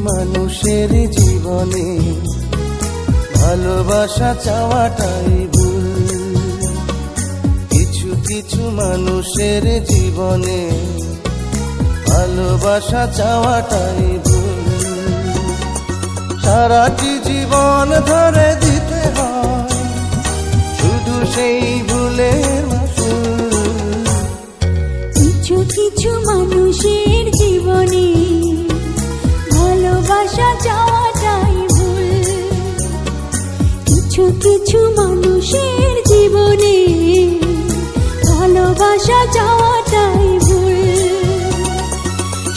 মানুষের জীবনে ভালোবাসা চাওয়াটাই ভুল। কিছু কিছু মানুষের জীবনে ভালোবাসা চাওয়াটাই ভুল। সারাটি জীবন ধরে দিতে হয় শুধু সেই ভুলের মাসুল। কিছু কিছু মানুষের জীবনে ভালোবাসা চাওয়াটাই ভুল। কিছু কিছু মানুষের জীবনে ভালোবাসা চাওয়াটাই ভুল।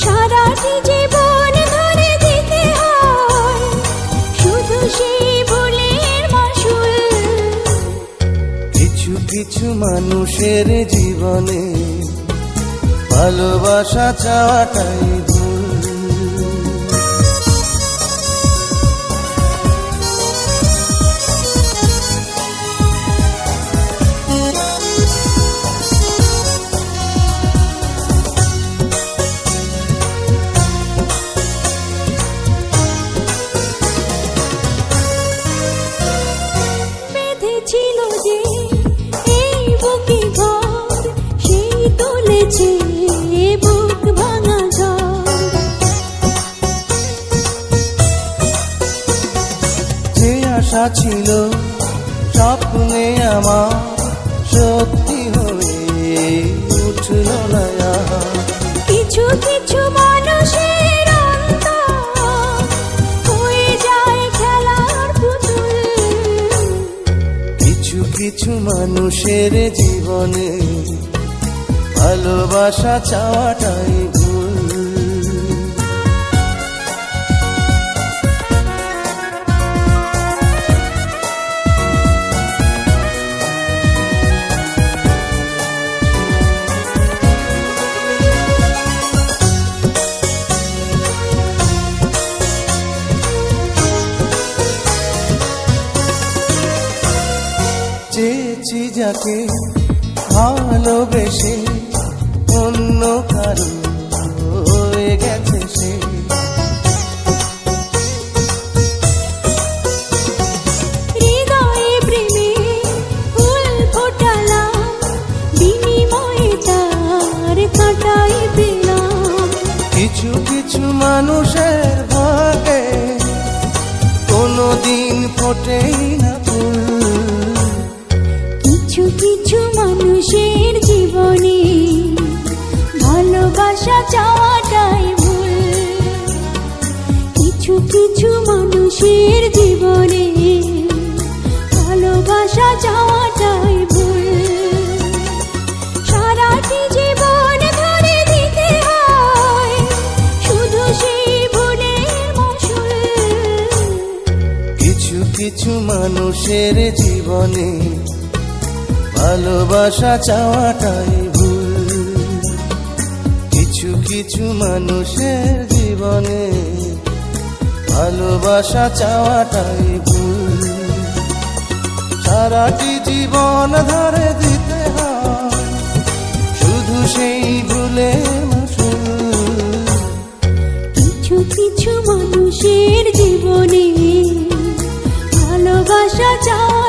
সারাটি জীবন ধরে দিতে হয় শুধু সেই ভুলের মাসুল। কিছু কিছু মানুষের জীবনে ভালোবাসা চাওয়াটাই ভুল। বেঁধেছিল যে এই বুকে ঘর, সেই তুলেছে বুক ভাঙা ঝড়। যে আশা ছিল স্বপ্নে আমার সত্যি হয়ে উঠল না আর। কিছু কিছু মানুষের অন্তর হয়ে যায় খেলার পুতুল। কিছু কিছু মানুষের জীবনে ভালোবাসা চাওয়াটাই ভুল। চেয়েছি যাকে ভালোবেসে অন্য কারো হয়ে গেছে সে। হৃদয়ে প্রেমে ফুল ফোটালাম, বিনিময়ে তার কাঁটাই পেলাম। কিছু কিছু মানুষের ভাগে কোনোদিন ফোটেই না ফুল। কিছু কিছু মানুষের জীবনে ভালোবাসা চাওয়াটাই ভুল। কিছু কিছু মানুষের জীবনে ভালোবাসা চাওয়াটাই ভুল। সারাটি জীবন ধরে দিতে হয় শুধু সেই ভুলের মাসুল। কিছু কিছু মানুষের জীবনে ভালোবাসা চাওয়াটাই ভুল। কিছু কিছু মানুষের জীবনে ভালোবাসা চাওয়াটাই ভুল। সারাটি জীবন ধরে দিতে হয় শুধু সেই ভুলের মাসুল। কিছু কিছু মানুষের জীবনে ভালোবাসা চাওয়া